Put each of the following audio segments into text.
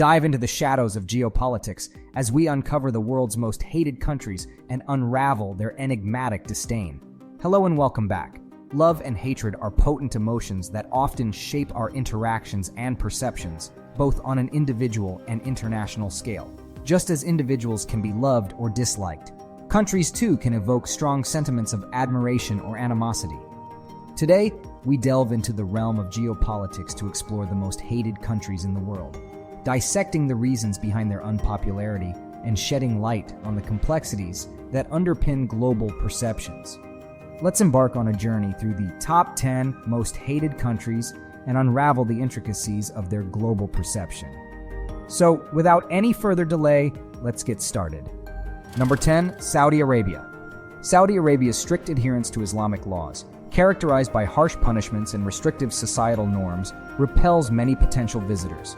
Dive into the shadows of geopolitics as we uncover the world's most hated countries and unravel their enigmatic disdain. Hello and welcome back. Love and hatred are potent emotions that often shape our interactions and perceptions, both on an individual and international scale. Just as individuals can be loved or disliked, countries too can evoke strong sentiments of admiration or animosity. Today, we delve into the realm of geopolitics to explore the most hated countries in the world, dissecting the reasons behind their unpopularity and shedding light on the complexities that underpin global perceptions. Let's embark on a journey through the top 10 most hated countries and unravel the intricacies of their global perception. So, without any further delay, let's get started. Number 10, Saudi Arabia. Saudi Arabia's strict adherence to Islamic laws, characterized by harsh punishments and restrictive societal norms, repels many potential visitors.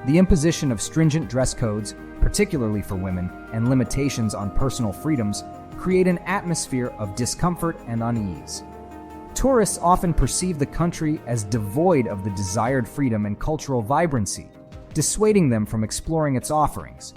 The imposition of stringent dress codes, particularly for women, and limitations on personal freedoms create an atmosphere of discomfort and unease. Tourists often perceive the country as devoid of the desired freedom and cultural vibrancy, dissuading them from exploring its offerings.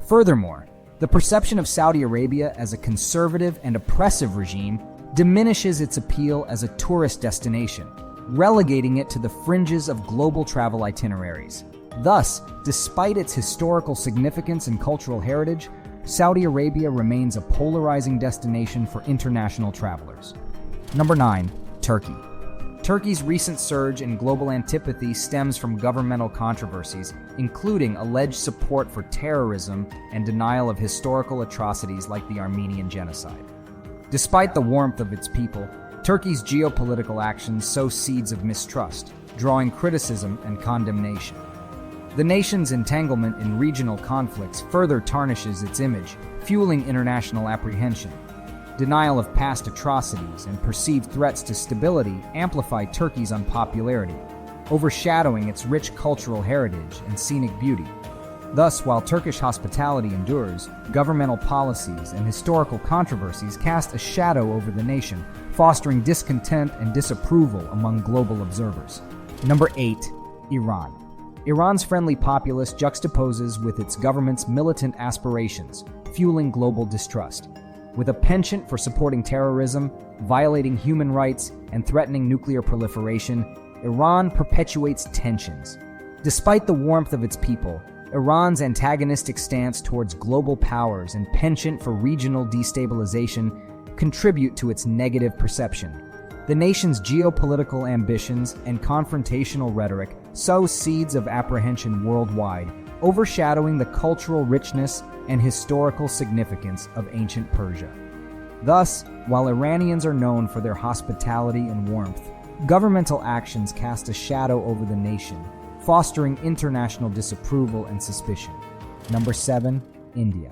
Furthermore, the perception of Saudi Arabia as a conservative and oppressive regime diminishes its appeal as a tourist destination, relegating it to the fringes of global travel itineraries. Thus, despite its historical significance and cultural heritage, Saudi Arabia remains a polarizing destination for international travelers. Number 9, Turkey. Turkey's recent surge in global antipathy stems from governmental controversies, including alleged support for terrorism and denial of historical atrocities like the Armenian genocide. Despite the warmth of its people, Turkey's geopolitical actions sow seeds of mistrust, drawing criticism and condemnation. The nation's entanglement in regional conflicts further tarnishes its image, fueling international apprehension. Denial of past atrocities and perceived threats to stability amplify Turkey's unpopularity, overshadowing its rich cultural heritage and scenic beauty. Thus, while Turkish hospitality endures, governmental policies and historical controversies cast a shadow over the nation, fostering discontent and disapproval among global observers. Number 8, Iran. Iran's friendly populace juxtaposes with its government's militant aspirations, fueling global distrust. With a penchant for supporting terrorism, violating human rights, and threatening nuclear proliferation, Iran perpetuates tensions. Despite the warmth of its people, Iran's antagonistic stance towards global powers and penchant for regional destabilization contribute to its negative perception. The nation's geopolitical ambitions and confrontational rhetoric sow seeds of apprehension worldwide, overshadowing the cultural richness and historical significance of ancient Persia. Thus, while Iranians are known for their hospitality and warmth, governmental actions cast a shadow over the nation, fostering international disapproval and suspicion. Number 7, India.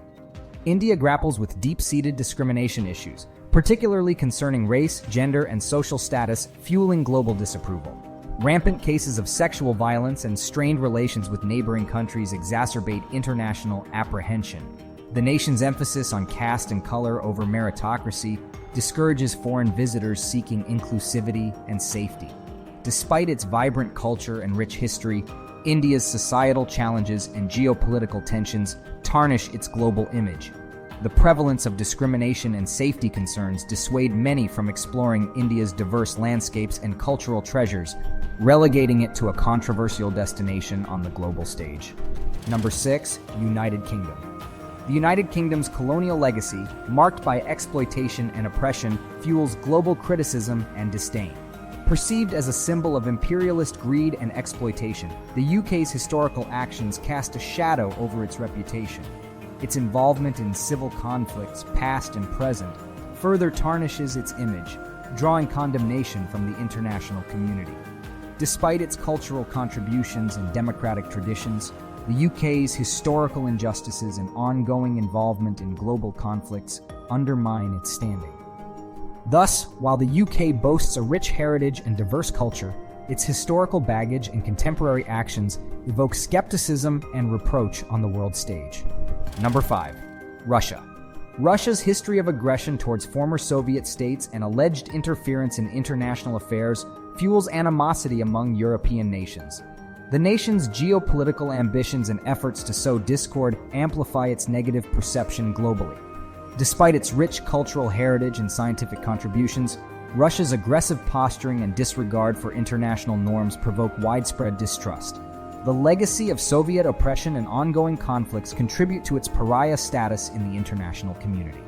India grapples with deep-seated discrimination issues, particularly concerning race, gender, and social status, fueling global disapproval. Rampant cases of sexual violence and strained relations with neighboring countries exacerbate international apprehension. The nation's emphasis on caste and color over meritocracy discourages foreign visitors seeking inclusivity and safety. Despite its vibrant culture and rich history, India's societal challenges and geopolitical tensions tarnish its global image. The prevalence of discrimination and safety concerns dissuade many from exploring India's diverse landscapes and cultural treasures, relegating it to a controversial destination on the global stage. Number 6, United Kingdom. The United Kingdom's colonial legacy, marked by exploitation and oppression, fuels global criticism and disdain. Perceived as a symbol of imperialist greed and exploitation, the UK's historical actions cast a shadow over its reputation. Its involvement in civil conflicts, past and present, further tarnishes its image, drawing condemnation from the international community. Despite its cultural contributions and democratic traditions, the UK's historical injustices and ongoing involvement in global conflicts undermine its standing. Thus, while the UK boasts a rich heritage and diverse culture, its historical baggage and contemporary actions evoke skepticism and reproach on the world stage. Number 5, Russia. Russia's history of aggression towards former Soviet states and alleged interference in international affairs fuels animosity among European nations. The nation's geopolitical ambitions and efforts to sow discord amplify its negative perception globally. Despite its rich cultural heritage and scientific contributions, Russia's aggressive posturing and disregard for international norms provoke widespread distrust. The legacy of Soviet oppression and ongoing conflicts contribute to its pariah status in the international community.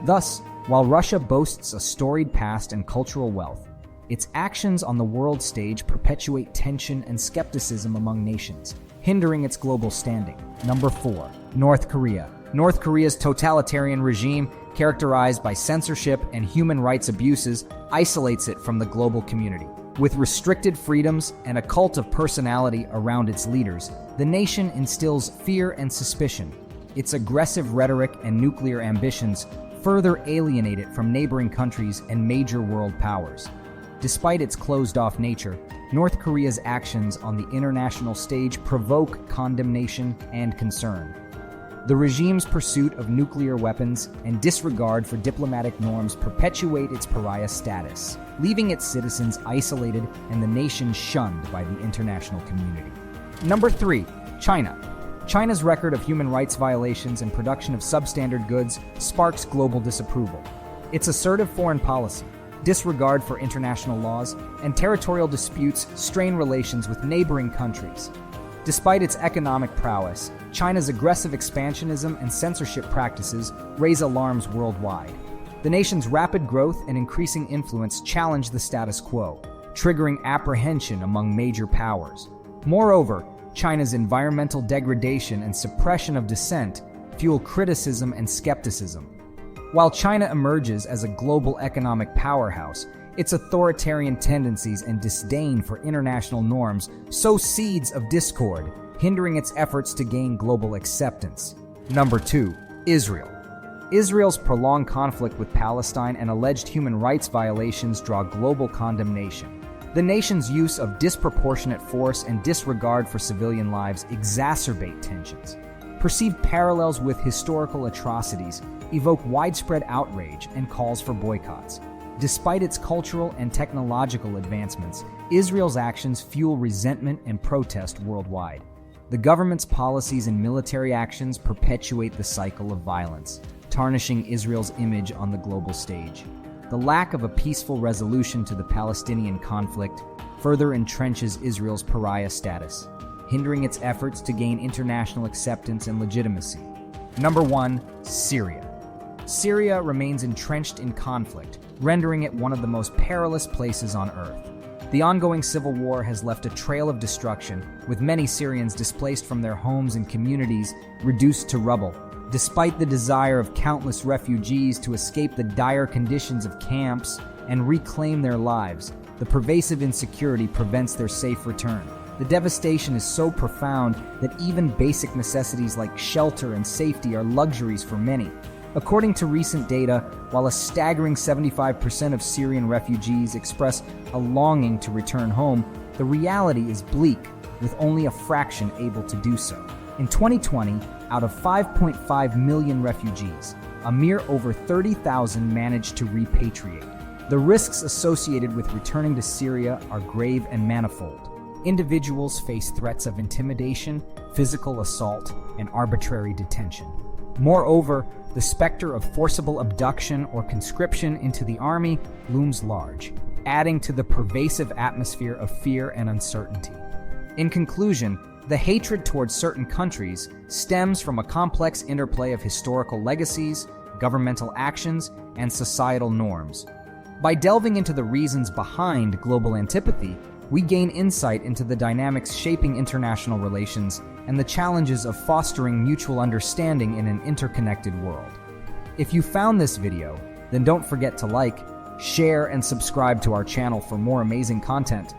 Thus, while Russia boasts a storied past and cultural wealth, its actions on the world stage perpetuate tension and skepticism among nations, hindering its global standing. Number 4. North Korea. North Korea's totalitarian regime, characterized by censorship and human rights abuses, isolates it from the global community. With restricted freedoms and a cult of personality around its leaders, the nation instills fear and suspicion. Its aggressive rhetoric and nuclear ambitions further alienate it from neighboring countries and major world powers. Despite its closed-off nature, North Korea's actions on the international stage provoke condemnation and concern. The regime's pursuit of nuclear weapons and disregard for diplomatic norms perpetuate its pariah status, leaving its citizens isolated and the nation shunned by the international community. Number 3. China. China's record of human rights violations and production of substandard goods sparks global disapproval. Its assertive foreign policy, disregard for international laws, and territorial disputes strain relations with neighboring countries. Despite its economic prowess, China's aggressive expansionism and censorship practices raise alarms worldwide. The nation's rapid growth and increasing influence challenge the status quo, triggering apprehension among major powers. Moreover, China's environmental degradation and suppression of dissent fuel criticism and skepticism. While China emerges as a global economic powerhouse, its authoritarian tendencies and disdain for international norms sow seeds of discord, hindering its efforts to gain global acceptance. Number 2. Israel. Israel's prolonged conflict with Palestine and alleged human rights violations draw global condemnation. The nation's use of disproportionate force and disregard for civilian lives exacerbate tensions. Perceived parallels with historical atrocities evoke widespread outrage and calls for boycotts. Despite its cultural and technological advancements, Israel's actions fuel resentment and protest worldwide. The government's policies and military actions perpetuate the cycle of violence, tarnishing Israel's image on the global stage. The lack of a peaceful resolution to the Palestinian conflict further entrenches Israel's pariah status, hindering its efforts to gain international acceptance and legitimacy. Number 1. Syria. Syria remains entrenched in conflict, rendering it one of the most perilous places on earth. The ongoing civil war has left a trail of destruction, with many Syrians displaced from their homes and communities reduced to rubble. Despite the desire of countless refugees to escape the dire conditions of camps and reclaim their lives, the pervasive insecurity prevents their safe return. The devastation is so profound that even basic necessities like shelter and safety are luxuries for many. According to recent data, while a staggering 75% of Syrian refugees express a longing to return home, the reality is bleak, with only a fraction able to do so. In 2020, out of 5.5 million refugees, a mere over 30,000 managed to repatriate. The risks associated with returning to Syria are grave and manifold. Individuals face threats of intimidation, physical assault, and arbitrary detention. Moreover, the specter of forcible abduction or conscription into the army looms large, adding to the pervasive atmosphere of fear and uncertainty. In conclusion, the hatred towards certain countries stems from a complex interplay of historical legacies, governmental actions, and societal norms. By delving into the reasons behind global antipathy, we gain insight into the dynamics shaping international relations and the challenges of fostering mutual understanding in an interconnected world. If you found this video, then don't forget to like, share, and subscribe to our channel for more amazing content.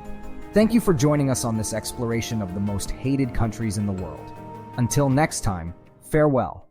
Thank you for joining us on this exploration of the most hated countries in the world. Until next time, farewell.